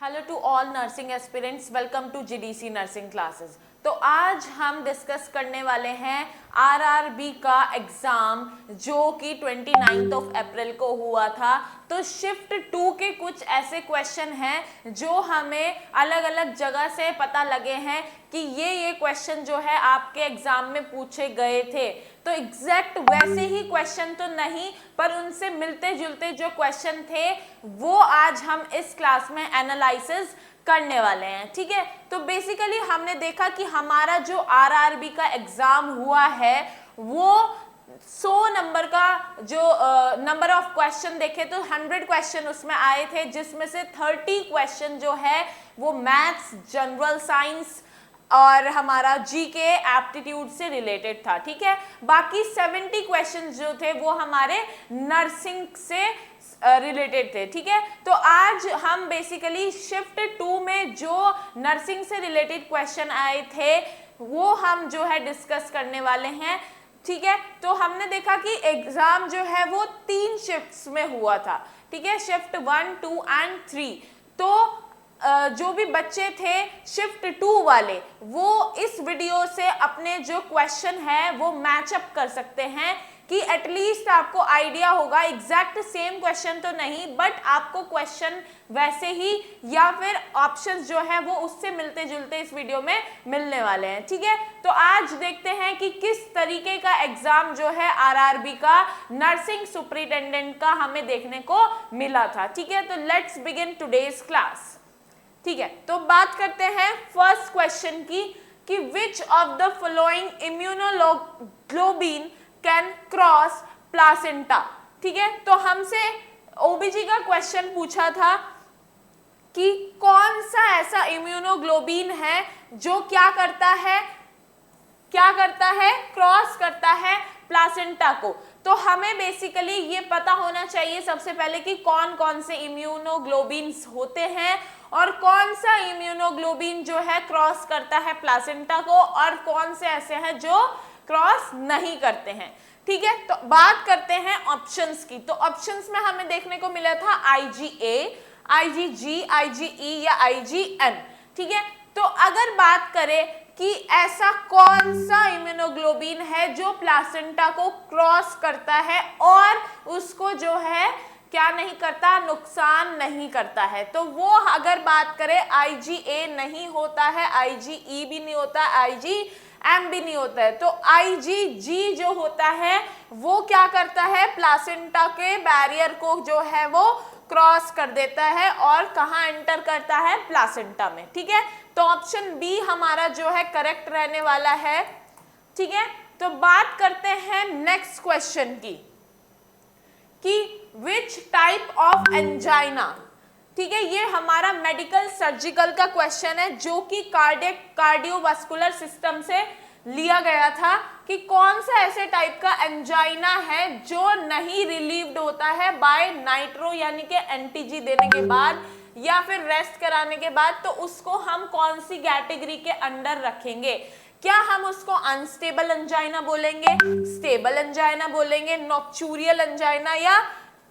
Hello to all nursing aspirants, welcome to GDC nursing classes. तो आज हम discuss करने वाले हैं आरआरबी का एग्ज़ाम जो कि 29 अप्रैल को हुआ था। तो शिफ्ट 2 के कुछ ऐसे क्वेश्चन हैं जो हमें अलग अलग जगह से पता लगे हैं कि ये क्वेश्चन जो है आपके एग्ज़ाम में पूछे गए थे। तो एग्जैक्ट वैसे ही क्वेश्चन तो नहीं, पर उनसे मिलते जुलते जो क्वेश्चन थे वो आज हम इस क्लास में एनालिसिस करने वाले हैं। ठीक है, तो बेसिकली हमने देखा कि हमारा जो आरआरबी का एग्जाम हुआ है वो 100 नंबर का जो नंबर ऑफ क्वेश्चन देखे तो 100 क्वेश्चन उसमें आए थे, जिसमें से 30 क्वेश्चन जो है वो मैथ्स, जनरल साइंस और हमारा जीके एप्टीट्यूड से रिलेटेड था। ठीक है, बाकी 70 क्वेश्चन जो थे वो हमारे नर्सिंग से रिलेटेड थे। ठीक है, तो आज हम बेसिकली शिफ्ट 2 में जो नर्सिंग से रिलेटेड क्वेश्चन आए थे वो हम जो है डिस्कस करने वाले हैं। ठीक है, तो हमने देखा कि एग्जाम जो है वो 3 शिफ्ट्स में हुआ था। ठीक है, शिफ्ट 1, 2 एंड 3। तो जो भी बच्चे थे शिफ्ट 2 वाले वो इस वीडियो से अपने जो क्वेश्चन है वो मैचअप कर सकते हैं कि एटलीस्ट आपको आइडिया होगा। एग्जैक्ट सेम क्वेश्चन तो नहीं, बट आपको क्वेश्चन वैसे ही या फिर ऑप्शंस जो है वो उससे मिलते जुलते इस वीडियो में मिलने वाले हैं। ठीक है, तो आज देखते हैं कि किस तरीके का एग्जाम जो है आरआरबी का नर्सिंग सुपरिटेंडेंट का हमें देखने को मिला था। ठीक है, तो लेट्स बिगिन टुडेज क्लास। ठीक है, तो बात करते हैं फर्स्ट क्वेश्चन की कि which of the following immunoglobulin can cross placenta. ठीक है, तो हमसे ओबीजी का क्वेश्चन पूछा था कि कौन सा ऐसा इम्यूनोग्लोबिन है जो क्या करता है क्रॉस करता है प्लासेंटा को। तो हमें बेसिकली ये पता होना चाहिए सबसे पहले कि कौन कौन से इम्यूनोग्लोबिन्स होते हैं और कौन सा इम्यूनोग्लोबिन जो है क्रॉस करता है प्लासेंटा को और कौन से ऐसे हैं जो क्रॉस नहीं करते हैं। ठीक है, तो बात करते हैं ऑप्शंस की। तो ऑप्शंस में हमें देखने को मिला था IgA, IgG, IgE या IgN। ठीक है, तो अगर बात करें कि ऐसा कौन सा इम्यूनोग्लोबिन है जो प्लासेंटा को क्रॉस करता है और उसको जो है क्या नहीं करता, नुकसान नहीं करता है, तो वो अगर बात करें IgA नहीं होता है, IgE भी नहीं होता, IgM भी नहीं होता है, तो IgG जो होता है वो क्या करता है, प्लासेंटा के बैरियर को जो है वो क्रॉस कर देता है और कहाँ एंटर करता है, प्लासेंटा में। ठीक है, तो ऑप्शन बी हमारा जो है करेक्ट रहने वाला है। ठीक है, तो बात करते हैं नेक्स्ट क्वेश्चन की कि विच टाइप ऑफ एंजाइना। ठीक है, ये हमारा मेडिकल सर्जिकल का क्वेश्चन है जो कि कार्डियोवास्कुलर सिस्टम से लिया गया था कि कौन सा ऐसे टाइप का एंजाइना है जो नहीं रिलीव्ड होता है बाय नाइट्रो यानी कि एनटीजी देने के बाद या फिर रेस्ट कराने के बाद, तो उसको हम कौन सी कैटेगरी के अंडर रखेंगे। क्या हम उसको अनस्टेबल एंजाइना बोलेंगे, स्टेबल एंजाइना बोलेंगे, नॉक्चूरियल एंजाइना या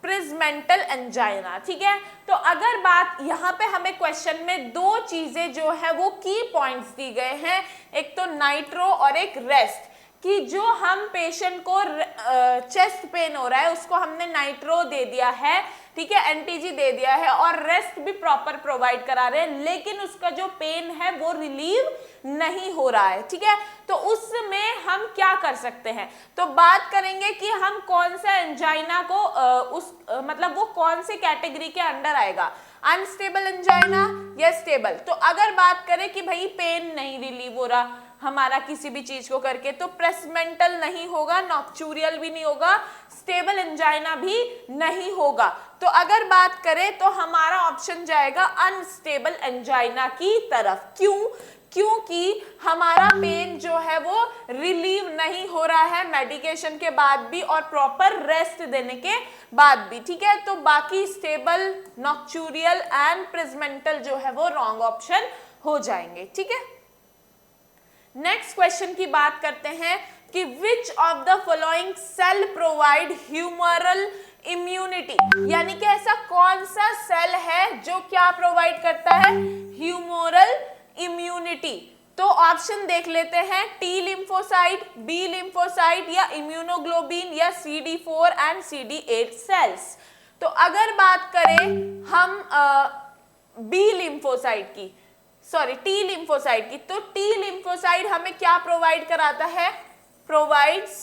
प्रिज्मेंटल एंजाइना। ठीक है, तो अगर बात यहाँ पे हमें क्वेश्चन में दो चीजें जो है वो की पॉइंट्स दी गए हैं, एक तो नाइट्रो और एक रेस्ट, कि जो हम पेशेंट को चेस्ट पेन हो रहा है उसको हमने नाइट्रो दे दिया है, ठीक है, एनटीजी दे दिया है और रेस्ट भी प्रॉपर प्रोवाइड करा रहे हैं, लेकिन उसका जो पेन है वो रिलीव नहीं हो रहा है। ठीक है, तो उसमें हम क्या कर सकते हैं, तो बात करेंगे कि हम कौन सा एंजाइना को मतलब वो कौन से कैटेगरी के अंडर आएगा, अनस्टेबल एंजाइना या स्टेबल। तो अगर बात करें कि भाई पेन नहीं रिलीव हो रहा हमारा किसी भी चीज को करके, तो प्रेसमेंटल नहीं होगा, नॉक्चूरियल भी नहीं होगा, स्टेबल एंजाइना भी नहीं होगा। तो अगर बात करें तो हमारा ऑप्शन जाएगा अनस्टेबल एंजाइना की तरफ। क्यों? क्योंकि हमारा पेन जो है वो रिलीव नहीं हो रहा है मेडिकेशन के बाद भी और प्रॉपर रेस्ट देने के बाद भी। ठीक है, तो बाकी स्टेबल, नॉक्चूरियल एंड प्रिज्मेंटल जो है वो रॉन्ग ऑप्शन हो जाएंगे। ठीक है, नेक्स्ट क्वेश्चन की बात करते हैं कि which of the following cell provide humoral immunity, यानी कि ऐसा कौन सा सेल है जो क्या प्रोवाइड करता है, ह्यूमोरल इम्यूनिटी। तो ऑप्शन देख लेते हैं, टी लिम्फोसाइट, बी लिम्फोसाइट या इम्यूनोग्लोबिन या CD4 एंड CD8 सेल्स। तो अगर बात करें हम बी लिम्फोसाइट की, सॉरी टी लिम्फोसाइट की, तो टी लिम्फोसाइट हमें क्या प्रोवाइड कराता है, प्रोवाइड्स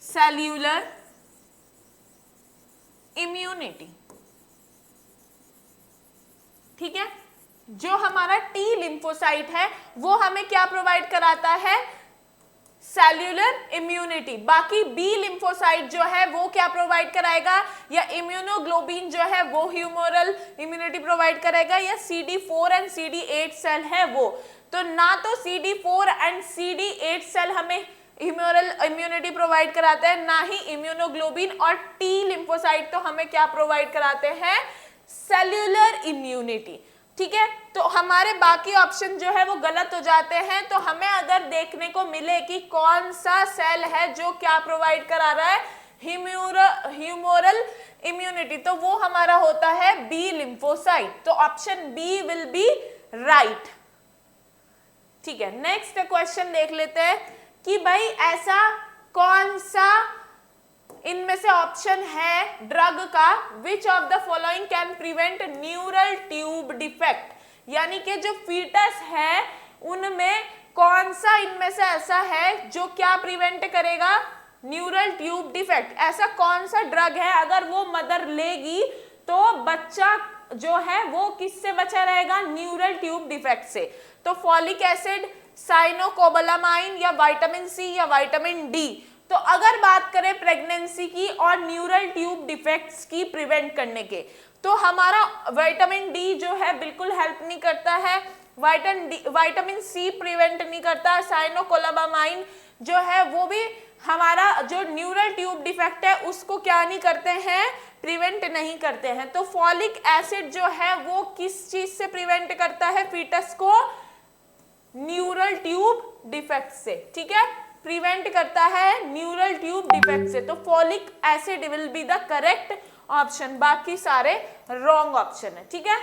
सेल्यूलर इम्यूनिटी। ठीक है, जो हमारा टी लिम्फोसाइट है वो हमें क्या प्रोवाइड कराता है, सेल्यूलर इम्यूनिटी। बाकी बी लिम्फोसाइट जो है वो क्या प्रोवाइड कराएगा, या इम्यूनोग्लोबिन जो है वो ह्यूमोरल इम्यूनिटी प्रोवाइड करेगा, या CD4 एंड CD8 सेल है वो। तो ना तो CD4 एंड CD8 सेल हमें ह्यूमोरल इम्यूनिटी प्रोवाइड कराते हैं, ना ही इम्यूनोग्लोबिन, और टी लिम्फोसाइट तो हमें क्या प्रोवाइड कराते हैं, सेल्यूलर इम्यूनिटी। ठीक है, तो हमारे बाकी ऑप्शन जो है वो गलत हो जाते हैं। तो हमें अगर देखने को मिले कि कौन सा सेल है जो क्या प्रोवाइड करा रहा है, ह्यूमोरल इम्यूनिटी, तो वो हमारा होता है बी लिम्फोसाइट। तो option B will be right. ठीक है, नेक्स्ट क्वेश्चन देख लेते हैं कि भाई ऐसा कौन सा इनमें से ऑप्शन है ड्रग का, विच of the following can prevent neural tube defect, यानी कि जो फीटस है उनमें कौन सा इनमें से ऐसा है जो क्या प्रिवेंट करेगा, न्यूरल ट्यूब डिफेक्ट। ऐसा कौन सा ड्रग है अगर वो मदर लेगी तो बच्चा जो है वो किससे बचा रहेगा, न्यूरल ट्यूब डिफेक्ट से। तो फॉलिक एसिड, साइनोकोबालामाइन या विटामिन सी या विटामिन डी। तो अगर बात करें प्रेगनेंसी की और न्यूरल ट्यूब डिफेक्ट्स की प्रिवेंट करने के, तो हमारा विटामिन डी जो है बिल्कुल हेल्प नहीं करता है, विटामिन सी प्रिवेंट नहीं करता, साइनोकोबालामाइन जो है वो भी हमारा जो न्यूरल ट्यूब डिफेक्ट है उसको क्या नहीं करते हैं, प्रिवेंट नहीं करते हैं। तो फॉलिक एसिड जो है वो किस चीज से प्रिवेंट करता है फीटस को, न्यूरल ट्यूब डिफेक्ट से। ठीक है, प्रिवेंट करता है न्यूरल ट्यूब डिफेक्ट से। तो folic acid will be the correct option, बाकी सारे रॉन्ग ऑप्शन है। ठीक है,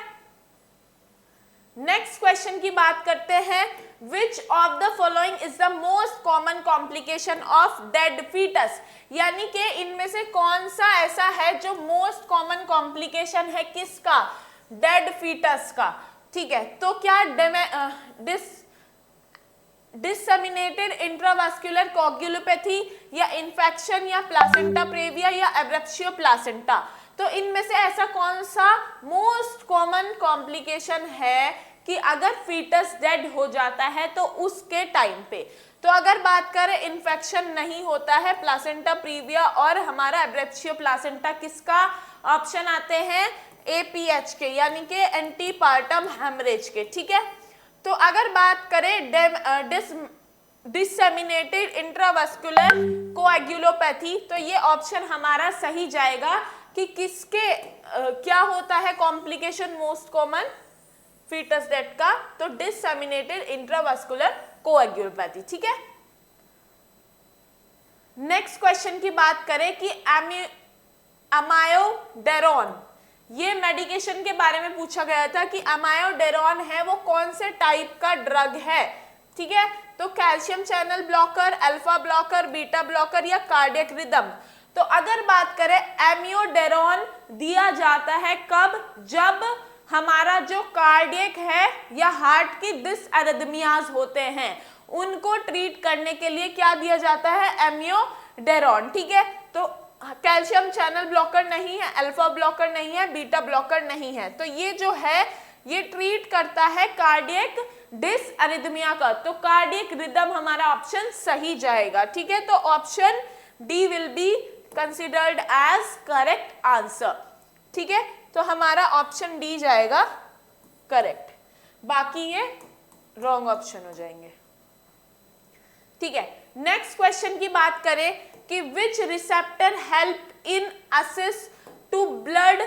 नेक्स्ट क्वेश्चन की बात करते हैं, which of the following is the most common complication of dead fetus, यानी कि इनमें से कौन सा ऐसा है जो मोस्ट कॉमन कॉम्प्लिकेशन है किसका, डेड फीटस का। ठीक है, तो क्या डिससेमिनेटेड इंट्रावास्कुलर कोगुलोपैथी या इन्फेक्शन या प्लासेंटा प्रेविया या एब्रेप्शियो प्लासेंटा। तो इनमें से ऐसा कौन सा मोस्ट कॉमन कॉम्प्लिकेशन है कि अगर फीटस डेड हो जाता है तो उसके टाइम पे। तो अगर बात करें इन्फेक्शन नहीं होता है, प्लासेंटा प्रीविया और हमारा एब्रेप्शियो प्लासेंटा किसका ऑप्शन आते हैं, APH के, यानी कि एंटीपार्टम हेमरेज के। ठीक है, तो अगर बात करें डिससेमिनेटेड इंट्रावास्कुलर कोएगुलोपैथी, तो ये ऑप्शन हमारा सही जाएगा कि किसके क्या होता है complication most common fetus death का, तो डिससेमिनेटेड इंट्रावास्कुलर कोएगुलोपैथी। ठीक है, नेक्स्ट क्वेश्चन की बात करें कि अमायोडेरोन, ये मेडिकेशन के बारे में पूछा गया था कि अमायोडेरोन है वो कौन से टाइप का ड्रग है। ठीक है, तो calcium channel blocker, alpha blocker, beta blocker या कार्डियक रिदम। तो अगर बात करें अमायोडेरोन दिया जाता है कब, जब हमारा जो कार्डियक है या हार्ट की डिसअरिथमियाज होते हैं उनको ट्रीट करने के लिए क्या दिया जाता है, अमायोडेरोन। ठीक है, तो कैल्शियम चैनल ब्लॉकर नहीं है, अल्फा ब्लॉकर नहीं है, बीटा ब्लॉकर नहीं है, तो ये जो है ये ट्रीट करता है कार्डियक डिसअरिथमिया का। तो कार्डियक रिदम हमारा ऑप्शन सही जाएगा। ठीक है, तो option D will be considered as correct answer. ठीक है, तो हमारा ऑप्शन डी जाएगा करेक्ट, बाकी ये रॉन्ग ऑप्शन हो जाएंगे। ठीक है, नेक्स्ट क्वेश्चन की बात करें कि which receptor help in assist to blood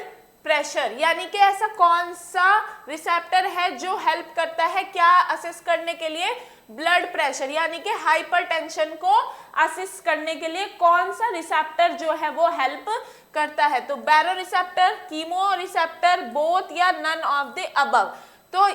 pressure, यानी कि ऐसा कौन सा रिसेप्टर है जो हेल्प करता है क्या असेस करने के लिए, ब्लड प्रेशर, यानी कि हाइपरटेंशन को असेस करने के लिए कौन सा रिसेप्टर जो है वो हेल्प करता है। तो बैरो रिसेप्टर, कीमो रिसेप्टर, बोथ या नन ऑफ द अबव। तो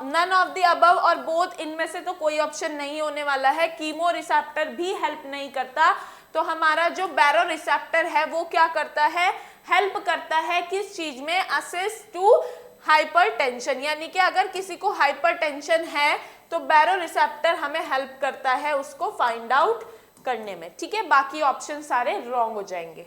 नन ऑफ द अबव और बोथ, इनमें से तो कोई ऑप्शन नहीं होने वाला है। कीमो रिसेप्टर भी हेल्प नहीं करता, तो हमारा जो बैरो रिसेप्टर है वो क्या करता है, हेल्प करता है किस चीज में, असेस टू हाइपरटेंशन, यानी कि अगर किसी को हाइपरटेंशन है तो बैरो रिसेप्टर हमें हेल्प करता है उसको फाइंड आउट करने में। ठीक है, बाकी ऑप्शन सारे रॉन्ग हो जाएंगे।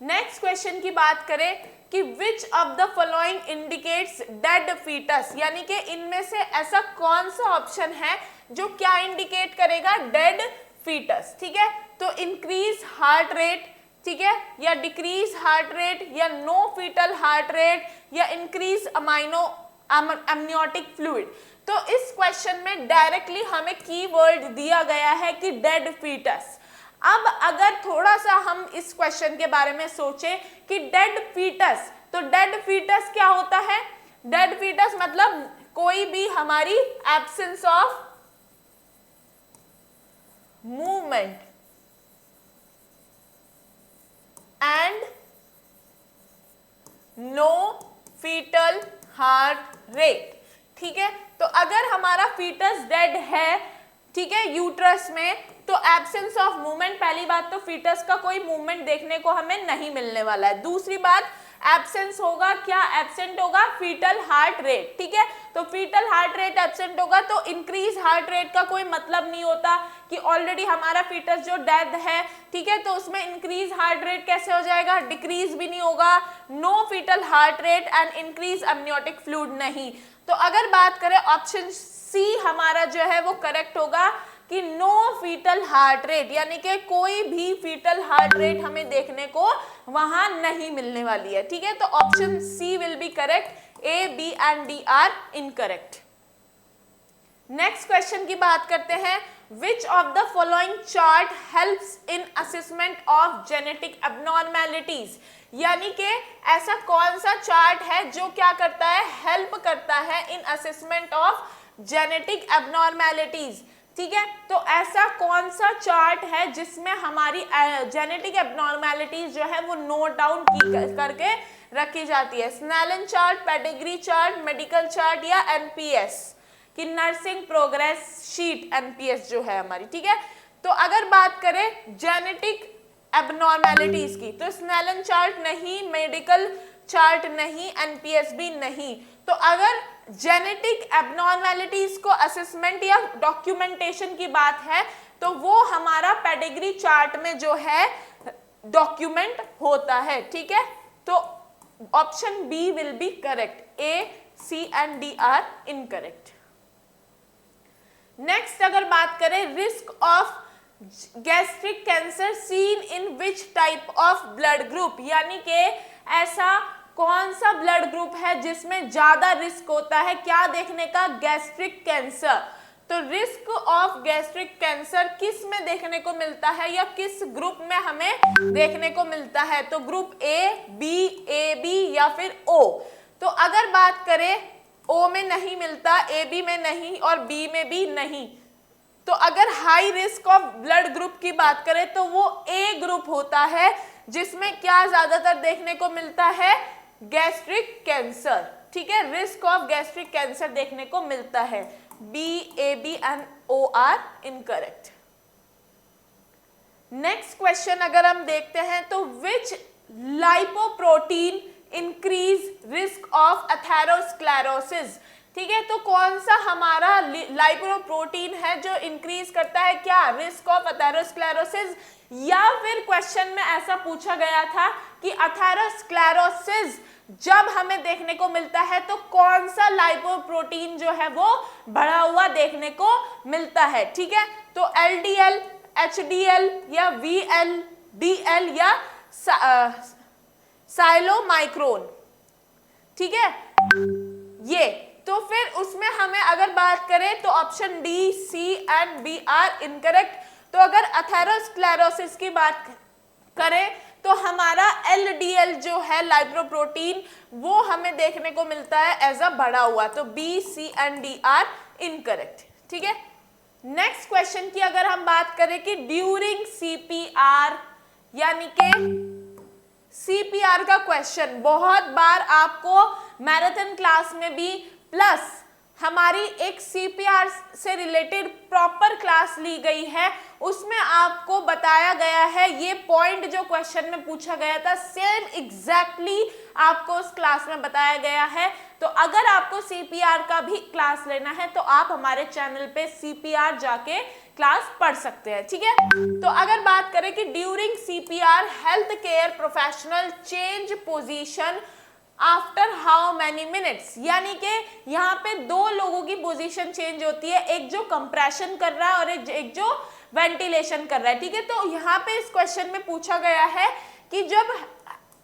नेक्स्ट क्वेश्चन की बात करें कि which of the following indicates dead fetus, यानी कि इनमें से ऐसा कौन सा ऑप्शन है जो क्या इंडिकेट करेगा, डेड फीटस। ठीक है, तो इंक्रीज हार्ट रेट, ठीक है, या डिक्रीज हार्ट रेट, या नो फीटल हार्ट रेट, या इंक्रीज अमनियोटिक फ्लूइड। तो इस क्वेश्चन में डायरेक्टली हमें कीवर्ड दिया गया है कि डेड फीटस। अब अगर थोड़ा सा हम इस क्वेश्चन के बारे में सोचें कि डेड फीटस, तो डेड फीटस क्या होता है, डेड फीटस मतलब कोई भी हमारी absence of movement and no fetal heart rate. ठीक है, तो अगर हमारा फीटस डेड है, ठीक है, यूट्रस में, तो एब्सेंस ऑफ मूवमेंट, पहली बात तो फीटस का कोई मूवमेंट देखने को हमें नहीं मिलने वाला है। दूसरी बात, एब्सेंस होगा, क्या एब्सेंट होगा, फीटल हार्ट रेट। ठीक है, तो फीटल हार्ट रेट एब्सेंट होगा, तो इंक्रीज हार्ट रेट का कोई मतलब नहीं होता कि ऑलरेडी हमारा फीटस जो डेड है, ठीक है, तो उसमें इंक्रीज हार्ट रेट कैसे हो जाएगा, डिक्रीज भी नहीं होगा, no fetal heart rate and increase amniotic fluid नहीं। तो अगर बात करें ऑप्शन सी हमारा जो है वो करेक्ट होगा कि नो फीटल हार्ट रेट, यानी कि कोई भी फीटल हार्ट रेट हमें देखने को वहां नहीं मिलने वाली है। ठीक है, तो option C will be correct, A B and D are incorrect. Next question की बात करते हैं, which of the following chart helps in assessment of genetic abnormalities, यानी कि ऐसा कौन सा चार्ट है जो क्या करता है, हेल्प करता है इन असेसमेंट ऑफ जेनेटिक एबनॉर्मेलिटीज। ठीक है, तो ऐसा कौन सा चार्ट है जिसमें हमारी जेनेटिक एबनॉर्मेलिटीज जो है वो नोट डाउन करके रखी जाती है, Snellen chart, pedigree chart, medical chart या एनपीएस की नर्सिंग प्रोग्रेस शीट, एनपीएस जो है हमारी। ठीक है, तो अगर बात करें जेनेटिक एबनॉर्मेलिटीज की, तो स्नेलन चार्ट नहीं, मेडिकल चार्ट नहीं, एनपीएस भी नहीं। तो अगर जेनेटिक एबनॉर्मेलिटीज को असेसमेंट या डॉक्यूमेंटेशन की बात है तो वो हमारा पेडिग्री चार्ट में जो है डॉक्यूमेंट होता है। ठीक है, तो option B will be correct, A C and D are incorrect. Next अगर बात करें, risk of gastric cancer seen in which type of blood group, यानी कि ऐसा कौन सा ब्लड ग्रुप है जिसमें ज्यादा रिस्क होता है क्या देखने का, गैस्ट्रिक कैंसर। तो रिस्क ऑफ गैस्ट्रिक कैंसर किस में देखने को मिलता है या किस ग्रुप में हमें देखने को मिलता है, तो ग्रुप ए बी या फिर ओ। तो अगर बात करें ओ में नहीं मिलता, ए बी में नहीं और बी में भी नहीं, तो अगर high risk of blood group की बात करें तो वो ए ग्रुप होता है जिसमें क्या ज्यादातर देखने को मिलता है, गैस्ट्रिक कैंसर। ठीक है, रिस्क ऑफ गैस्ट्रिक कैंसर देखने को मिलता है, B, A B and O are incorrect. Next question अगर हम देखते हैं तो which lipoprotein increase risk of atherosclerosis. ठीक है, तो कौन सा हमारा लाइपोप्रोटीन है जो इंक्रीज करता है क्या, रिस्क ऑफ एथेरोस्क्लेरोसिस, या फिर क्वेश्चन में ऐसा पूछा गया था कि एथेरोस्क्लेरोसिस जब हमें देखने को मिलता है तो कौन सा लाइपोप्रोटीन जो है वो बढ़ा हुआ देखने को मिलता है। ठीक है, तो एलडीएल, एचडीएल या वीएलडीएल या साइलोमाइक्रोन। ठीक है, ये तो फिर उसमें हमें अगर बात करें तो option D, C and B are incorrect. तो अगर एथेरोस्क्लेरोसिस की बात करें तो हमारा LDL जो है लाइपोप्रोटीन वो हमें देखने को मिलता है एज अ बढ़ा हुआ, तो B, C and D are incorrect. ठीक है, नेक्स्ट क्वेश्चन की अगर हम बात करें कि ड्यूरिंग CPR, यानी कि CPR का क्वेश्चन बहुत बार आपको मैराथन क्लास में भी, प्लस हमारी एक CPR से रिलेटेड प्रॉपर क्लास ली गई है, उसमें आपको बताया गया है ये पॉइंट जो क्वेश्चन में पूछा गया था सेम एग्जैक्टली आपको उस क्लास में बताया गया है। तो अगर आपको CPR का भी क्लास लेना है तो आप हमारे चैनल पे CPR जाके क्लास पढ़ सकते हैं। ठीक है, तो अगर बात करें कि during CPR health care professional change position after how many minutes, यानी कि यहाँ पे दो लोगों की पोजीशन चेंज होती है, एक जो कंप्रेशन कर रहा है और एक जो वेंटिलेशन कर रहा है। ठीक है, तो यहाँ पे इस क्वेश्चन में पूछा गया है कि जब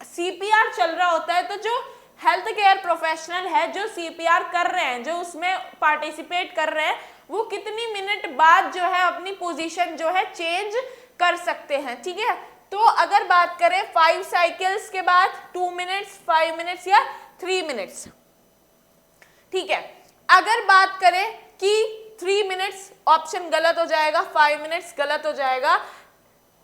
CPR चल रहा होता है तो जो हेल्थ केयर प्रोफेशनल है जो CPR कर रहे हैं, जो उसमें पार्टिसिपेट कर रहे हैं, वो कितनी मिनट बाद जो है अपनी पोजीशन जो है चेंज कर सकते हैं। ठीक है, तो अगर बात करें 5 साइकिल्स के बाद 2 मिनट्स, 5 मिनट्स या 3 मिनट्स। ठीक है, अगर बात करें कि 3 मिनट्स, ऑप्शन गलत हो जाएगा, 5 मिनट्स गलत हो जाएगा।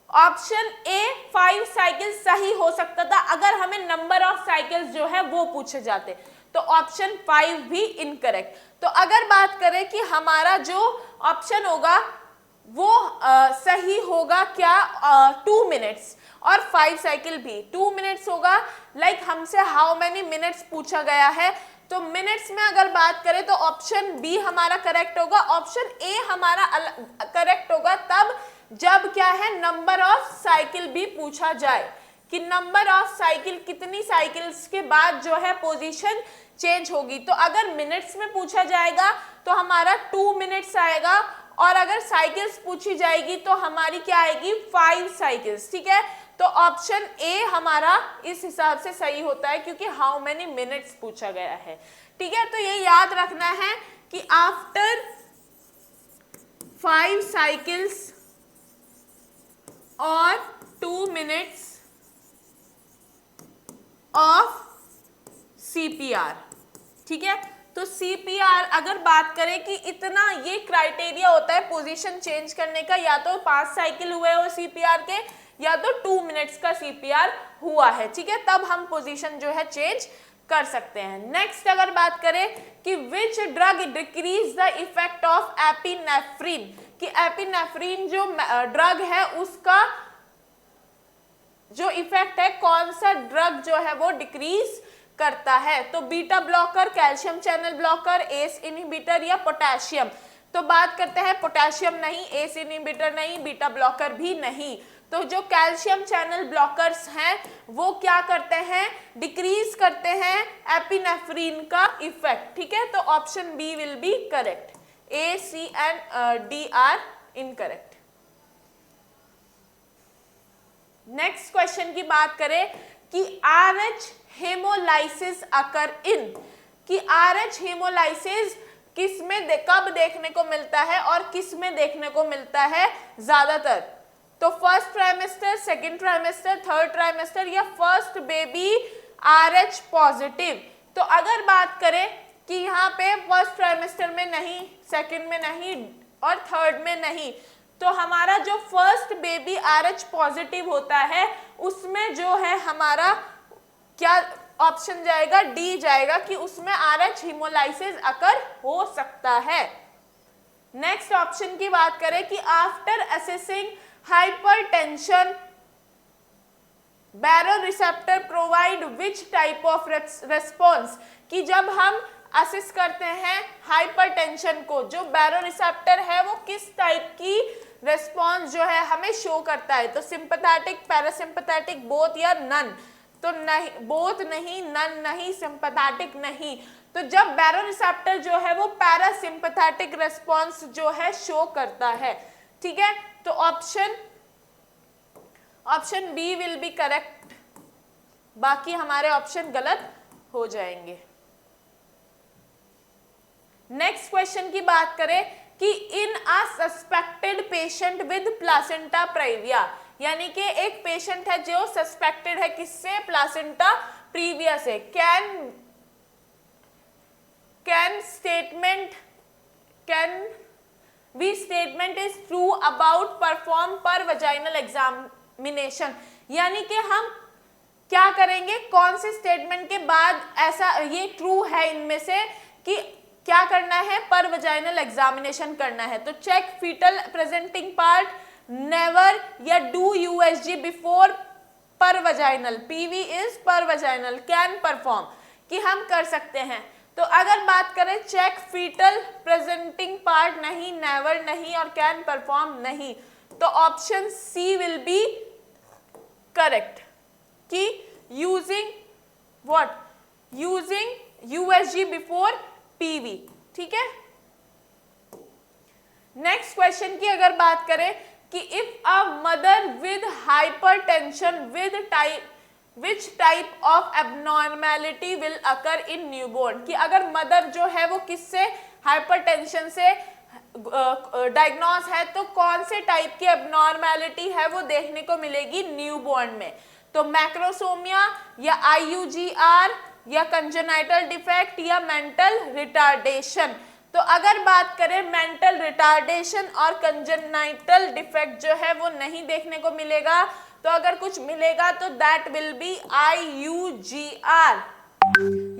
ऑप्शन ए 5 साइकिल्स सही हो सकता था अगर हमें नंबर ऑफ साइकिल्स जो है वो पूछे जाते, तो ऑप्शन 5 भी इनकरेक्ट। तो अगर बात करें कि हमारा जो ऑप्शन होगा वो सही होगा क्या, 2 मिनट्स और 5 साइकिल भी 2 मिनट्स होगा। लाइक हमसे हाउ मेनी मिनट्स पूछा गया है, तो मिनट्स में अगर बात करें तो ऑप्शन बी हमारा करेक्ट होगा। ऑप्शन ए हमारा करेक्ट होगा तब जब क्या है नंबर ऑफ साइकिल भी पूछा जाए, कि नंबर ऑफ साइकिल कितनी साइकिल्स के बाद जो है पोजीशन चेंज होगी। तो अगर मिनट्स में पूछा जाएगा तो हमारा 2 मिनट्स आएगा, और अगर साइकिल्स पूछी जाएगी तो हमारी क्या आएगी 5 साइकिल्स। ठीक है, तो ऑप्शन ए हमारा इस हिसाब से सही होता है क्योंकि हाउ मेनी मिनट्स पूछा गया है। ठीक है, तो ये याद रखना है कि आफ्टर 5 साइकिल्स और 2 मिनट्स ऑफ CPR। ठीक है, तो CPR अगर बात करें कि इतना ये क्राइटेरिया होता है पोजीशन चेंज करने का, या तो 5 साइकिल हुए हो CPR के, या तो 2 मिनट्स का CPR हुआ है। ठीक है, तब हम पोजीशन जो है चेंज कर सकते हैं। नेक्स्ट अगर बात करें कि which drug decrease the effect of epinephrine, कि एपिनेफ्रिन जो ड्रग है उसका जो इफेक्ट है कौन सा ड्रग जो है वो डिक्रीज करता है, तो beta blocker, calcium channel blocker, ACE inhibitor या पोटेशियम। तो बात करते हैं पोटेशियम नहीं, एस इनहिबिटर नहीं, बीटा ब्लॉकर भी नहीं। तो जो कैल्शियम चैनल ब्लॉकर्स हैं वो क्या करते हैं, डिक्रीज करते हैं एपिनेफ्रिन का इफेक्ट। ठीक है, तो option B will be correct, A, C and D are incorrect. Next question की बात करें कि RH हेमोलाइसिस अकर इन, कि RH हेमोलाइसिस किस में कब देखने को मिलता है और किस में देखने को मिलता है ज्यादातर, तो first trimester, second trimester, third trimester या फर्स्ट बेबी RH पॉजिटिव। तो अगर बात करें कि यहाँ पे फर्स्ट ट्राइमेस्टर में नहीं, सेकंड में नहीं और थर्ड में नहीं, तो हमारा जो फर्स्ट बेबी RH पॉजिटिव होता है उसमें जो है हमारा क्या ऑप्शन जाएगा, डी जाएगा, कि उसमें RH हेमोलाइसिस अकर हो सकता है। नेक्स्ट ऑप्शन की बात करें कि after assessing hypertension baroreceptor provide which type of response, कि जब हम असेस करते हैं हाइपरटेंशन को, जो बैरोरिसेप्टर है वो किस टाइप की रेस्पॉन्स जो है हमें शो करता है, तो सिंपैथेटिक, पैरासिम्पैथेटिक, बोथ या नन, तो नहीं, बोथ नहीं, नन नहीं, सिंपैथेटिक नहीं। तो जब बैरोरिसेप्टर जो है वो पैरासिम्पैथेटिक रेस्पॉन्स जो है शो करता है। ठीक है, तो option B will be correct, बाकी हमारे ऑप्शन गलत हो जाएंगे। नेक्स्ट क्वेश्चन की बात करें कि in a suspected patient with placenta previa, यानी कि एक पेशेंट है जो सस्पेक्टेड है किससे, प्लासेंटा प्रीविया से, can be statement is true about perform per vaginal examination. यानी कि हम क्या करेंगे, कौन से स्टेटमेंट के बाद ऐसा ये ट्रू है इनमें से कि क्या करना है, पर वजाइनल एग्जामिनेशन करना है। तो check fetal presenting part, never या do USG before per vaginal, PV is per vaginal, can perform कि हम कर सकते हैं। तो अगर बात करें चेक फीटल प्रेजेंटिंग पार्ट नहीं, नेवर नहीं और कैन परफॉर्म नहीं, तो option C will be correct कि using what, using USG before PV. ठीक है। नेक्स्ट क्वेश्चन की अगर बात करें कि if a mother with hypertension which type of abnormality will occur in newborn, कि अगर मदर जो है वो किससे, हाइपरटेंशन से डायग्नोस है तो कौन से टाइप की एबनॉर्मेलिटी है वो देखने को मिलेगी न्यूबॉर्न में। तो मैक्रोसोमिया या आईयूजीआर या कंजेनाइटल डिफेक्ट या मेंटल रिटार्डेशन। तो अगर बात करें मेंटल रिटार्डेशन और कंजेनाइटल डिफेक्ट जो है वो नहीं देखने को मिलेगा, तो अगर कुछ मिलेगा तो दैट विल बी IUGR,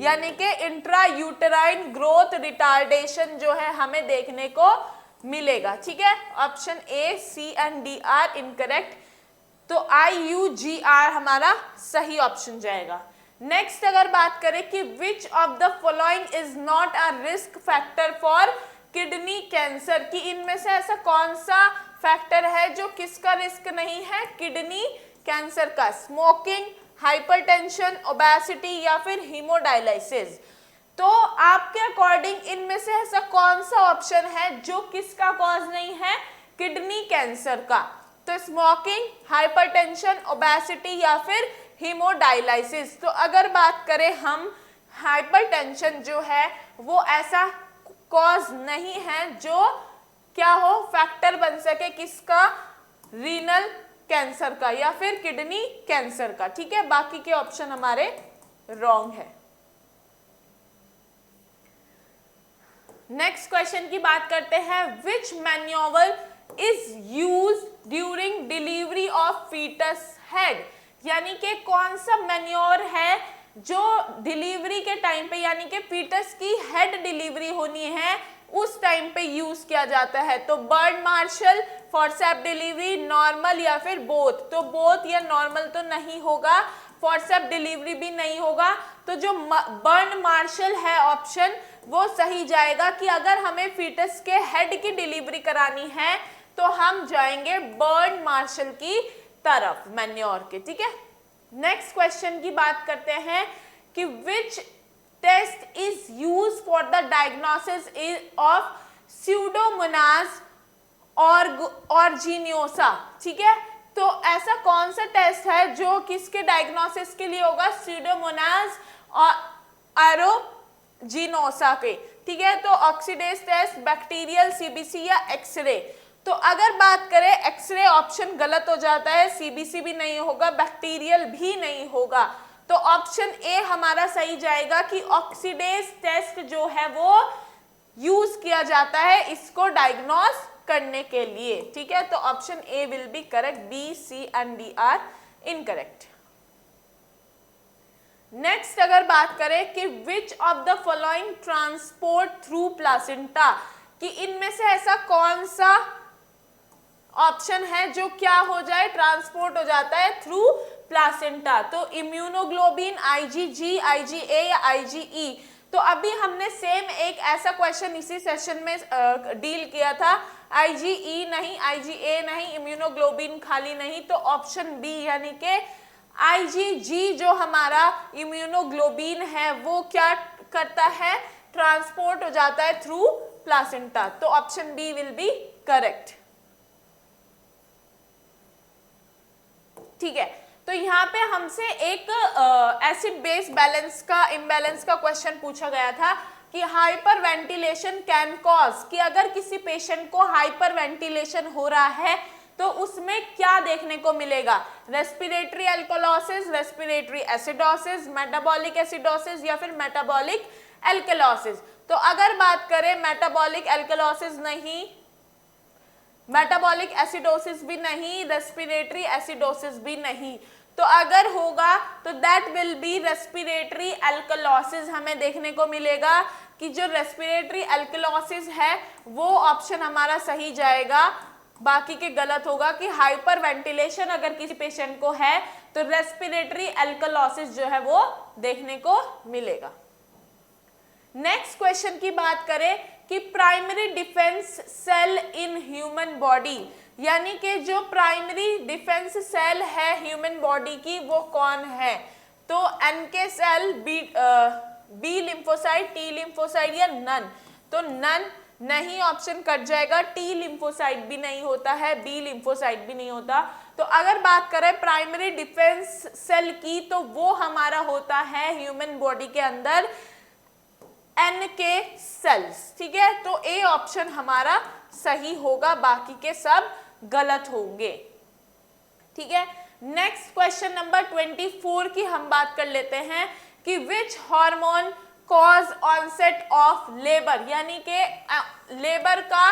यानी कि इंट्रा यूटेराइन ग्रोथ रिटार्डेशन जो है हमें देखने को मिलेगा। ठीक है, option A, C and D are incorrect, तो IUGR हमारा सही ऑप्शन जाएगा। नेक्स्ट अगर बात करें कि which of the following is not a risk factor for kidney cancer, कि इनमें से ऐसा कौन सा फैक्टर है जो किसका रिस्क नहीं है, किडनी कैंसर का, स्मोकिंग, हाइपरटेंशन, ओबेसिटी या फिर हीमोडायलिसिस। तो आपके अकॉर्डिंग इनमें से ऐसा कौन सा ऑप्शन है जो किसका कॉज नहीं है, किडनी कैंसर का? तो स्मोकिंग, हाइपरटेंशन, ओबेसिटी या फिर हीमोडायलिसिस। तो अगर बात करें हम, हाइपरटेंशन जो है वो ऐसा कॉज नहीं है जो क्या हो, फैक्टर बन सके किसका, रीनल कैंसर का या फिर किडनी कैंसर का। ठीक है, बाकी के ऑप्शन हमारे रॉन्ग है। नेक्स्ट क्वेश्चन की बात करते हैं, which manoeuvre is use during delivery of fetus head, यानी कि कौन सा मैन्योर है जो डिलीवरी के टाइम पे, यानी कि फीटस की हेड डिलीवरी होनी है उस टाइम पे यूज किया जाता है। तो Burns Marshall, forceps delivery, normal या फिर बोथ। तो बोथ या नॉर्मल तो नहीं होगा, फॉरसेप डिलीवरी भी नहीं होगा, तो जो बर्न मार्शल है ऑप्शन वो सही जाएगा कि अगर हमें फीटस के हेड की डिलीवरी करानी है तो हम जाएंगे बर्न मार्शल की तरफ मैन्योर के। ठीक है, नेक्स्ट क्वेश्चन की बात करते हैं कि which test is use for the diagnosis of pseudomonas aeruginosa. ठीक है, तो ऐसा कौन सा टेस्ट है जो किसके डायग्नोसिस के लिए होगा, स्यूडोमोनास एरोजिनोसा के। ठीक है, तो ऑक्सीडेज टेस्ट, बैक्टीरियल, सीबीसी या एक्सरे। तो अगर बात करें एक्सरे ऑप्शन गलत हो जाता है, सीबीसी भी नहीं होगा, बैक्टीरियल भी नहीं होगा, तो ऑप्शन ए हमारा सही जाएगा कि ऑक्सीडेज टेस्ट जो है वो यूज किया जाता है इसको डायग्नोस करने के लिए। ठीक है, तो option A will be correct, B, C and D are incorrect. Next अगर बात करें कि which of the following transport through placenta, कि इनमें से ऐसा कौन सा ऑप्शन है जो क्या हो जाए, ट्रांसपोर्ट हो जाता है थ्रू प्लासेंटा। तो इम्यूनोग्लोबिन, आईजीजी, आईजीए या आईजीई। तो अभी हमने सेम एक ऐसा क्वेश्चन इसी सेशन में डील किया था, आईजीई नहीं, आईजीए नहीं, इम्यूनोग्लोबिन खाली नहीं, तो ऑप्शन बी यानी कि आईजीजी जो हमारा इम्यूनोग्लोबिन है वो क्या करता है, ट्रांसपोर्ट हो जाता है थ्रू प्लासेंटा। तो option B will be correct. ठीक है, तो यहाँ पे हमसे एक एसिड बेस बैलेंस का इम्बैलेंस का क्वेश्चन पूछा गया था कि हाइपर वेंटिलेशन कैन कॉज, कि अगर किसी पेशेंट को हाइपर वेंटिलेशन हो रहा है तो उसमें क्या देखने को मिलेगा, respiratory एल्कोलॉसिस, respiratory acidosis, metabolic acidosis या फिर मेटाबॉलिक एल्कोलॉसिस। तो अगर बात करें मेटाबॉलिक एल्कोलॉसिस नहीं, मेटाबॉलिक एसिडोसिस भी नहीं, रेस्पिरेटरी एसिडोसिस भी नहीं, तो अगर होगा तो दैट विल बी रेस्पिरेटरी एल्कोलॉसिस हमें देखने को मिलेगा कि जो रेस्पिरेटरी एल्कोलॉसिस है वो ऑप्शन हमारा सही जाएगा, बाकी के गलत होगा कि हाइपर वेंटिलेशन अगर किसी पेशेंट को है तो रेस्पिरेटरी एल्कोलॉसिस जो है वो देखने को मिलेगा। नेक्स्ट क्वेश्चन की बात करें कि primary defence cell in human body, यानी कि जो प्राइमरी डिफेंस सेल है ह्यूमन बॉडी की वो कौन है, तो NK cell, B lymphocyte, T lymphocyte या नन, तो नन नहीं, ऑप्शन कट जाएगा, टी लिम्फोसाइट भी नहीं होता है, बी लिम्फोसाइट भी नहीं होता। तो अगर बात करें प्राइमरी डिफेंस सेल की तो वो हमारा होता है ह्यूमन बॉडी के अंदर NK सेल्स, ठीक है, तो ए ऑप्शन हमारा सही होगा, बाकी के सब गलत होंगे, ठीक है। नेक्स्ट क्वेश्चन नंबर 24 की हम बात कर लेते हैं कि which hormone cause onset of labour, यानी कि लेबर का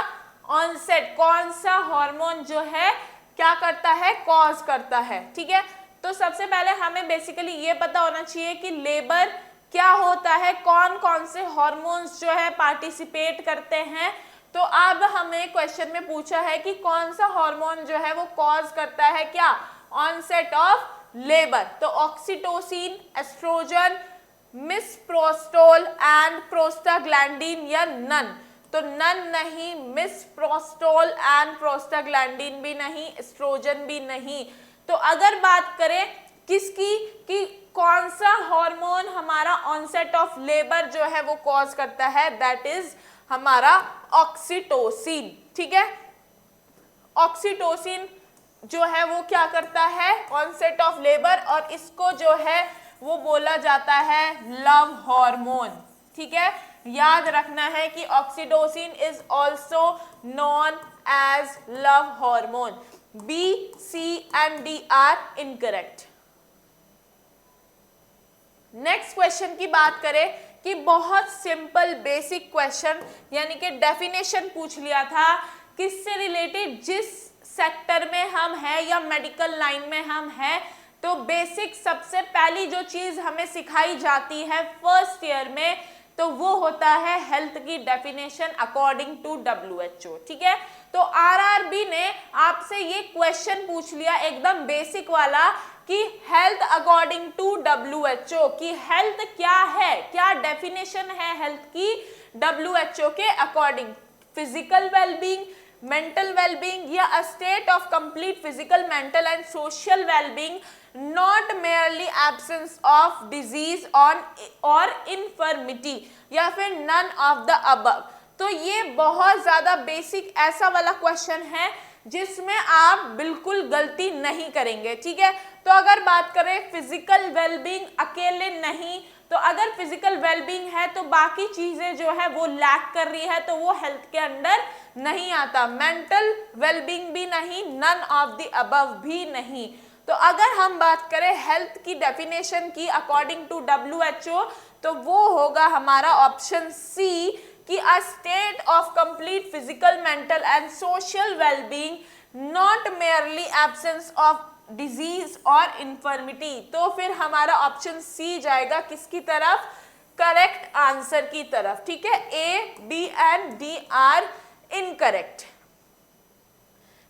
ऑनसेट कौन सा हार्मोन जो है क्या करता है, कॉज करता है, ठीक है। तो सबसे पहले हमें बेसिकली ये पता होना चाहिए कि लेबर क्या होता है, कौन कौन से हार्मोन्स जो है पार्टिसिपेट करते हैं। तो अब हमें क्वेश्चन में पूछा है कि कौन सा हार्मोन जो है वो कॉज करता है क्या, ऑनसेट ऑफ लेबर, तो ऑक्सीटोसिन, एस्ट्रोजन, मिसप्रोस्टोल एंड प्रोस्टाग्लैंडिन या नन, तो नन नहीं, मिसप्रोस्टोल एंड प्रोस्टाग्लैंडिन भी नहीं, एस्ट्रोजन भी नहीं। तो अगर बात करें किसकी कि कौन सा हार्मोन हमारा ऑनसेट ऑफ लेबर जो है वो कॉज करता है, दैट इज हमारा ऑक्सीटोसिन, ठीक है। ऑक्सीटोसिन जो है वो क्या करता है, ऑनसेट ऑफ लेबर, और इसको जो है वो बोला जाता है लव हार्मोन, ठीक है। याद रखना है कि oxytocin is also known as love hormone. B, C and D are incorrect. Next question की बात करें कि बहुत सिंपल बेसिक क्वेश्चन, यानी कि डेफिनेशन पूछ लिया था, किससे रिलेटेड, जिस सेक्टर में हम हैं या मेडिकल लाइन में हम हैं, तो बेसिक सबसे पहली जो चीज हमें सिखाई जाती है फर्स्ट ईयर में तो वो होता है हेल्थ की डेफिनेशन अकॉर्डिंग टू WHO, ठीक है। तो RRB ने आपसे ये क्वेश्चन पूछ लिया एकदम बेसिक वाला कि हेल्थ अकॉर्डिंग टू WHO, की हेल्थ क्या है, क्या डेफिनेशन है हेल्थ की WHO के according, physical wellbeing, mental wellbeing या a state of complete physical, mental and social wellbeing, not merely absence of disease और इन्फर्मिटी या फिर नन ऑफ द अबव। तो ये बहुत ज्यादा बेसिक ऐसा वाला क्वेश्चन है जिसमें आप बिल्कुल गलती नहीं करेंगे, ठीक है। तो अगर बात करें फिजिकल वेलबींग अकेले नहीं, तो अगर फिजिकल वेलबींग है तो बाकी चीजें जो है वो लैक कर रही है तो वो हेल्थ के अंडर नहीं आता, मेंटल वेलबींग भी नहीं, नन ऑफ द अबव भी नहीं। तो अगर हम बात करें हेल्थ की डेफिनेशन की अकॉर्डिंग टू WHO तो वो होगा हमारा ऑप्शन सी कि अ state of complete physical, mental and social wellbeing, not merely absence of disease और इन्फर्मिटी। तो फिर हमारा ऑप्शन सी जाएगा किसकी तरफ, करेक्ट आंसर की तरफ, ठीक है। A, B and D are incorrect,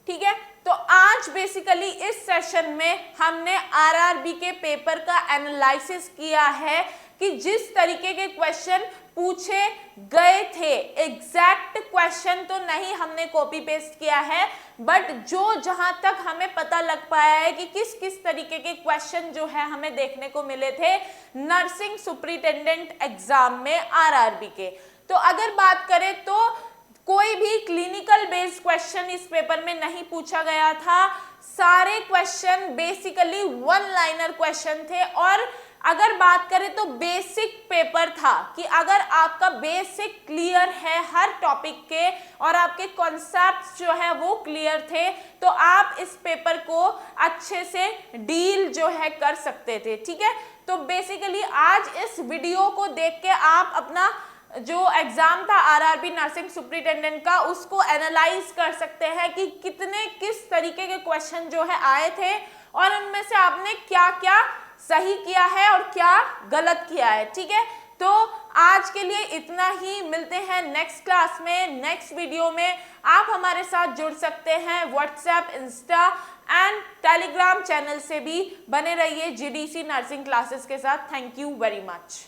ठीक है। तो आज बेसिकली इस सेशन में हमने RRB के पेपर का एनालिसिस किया है कि जिस तरीके के क्वेश्चन पूछे गए थे, एग्जैक्ट क्वेश्चन तो नहीं हमने कॉपी पेस्ट किया है, बट जो जहां तक हमें पता लग पाया है कि किस किस तरीके के क्वेश्चन जो है हमें देखने को मिले थे नर्सिंग सुपरिटेंडेंट एग्जाम में RRB के। तो अगर बात करें तो कोई भी क्लिनिकल बेस्ड क्वेश्चन इस पेपर में नहीं पूछा गया था, सारे question basically one liner question थे और अगर बात करें तो बेसिक पेपर था कि अगर आपका बेसिक क्लियर है हर टॉपिक के और आपके कॉन्सेप्ट्स जो है वो क्लियर थे तो आप इस पेपर को अच्छे से डील जो है कर सकते थे, ठीक है। तो बेसिकली आज इस वीडियो को देख के आप अपना जो एग्जाम था आरआरबी नर्सिंग सुपरिटेंडेंट का उसको एनालाइज कर सकते हैं कि किस तरीके के क्वेश्चन जो है आए थे और उनमें से आपने क्या क्या सही किया है और क्या गलत किया है, ठीक है। तो आज के लिए इतना ही, मिलते हैं नेक्स्ट क्लास में, नेक्स्ट वीडियो में। आप हमारे साथ जुड़ सकते हैं WhatsApp, Insta and Telegram channel से भी बने रहिए जीडीसी नर्सिंग क्लासेस के साथ। Thank you very much.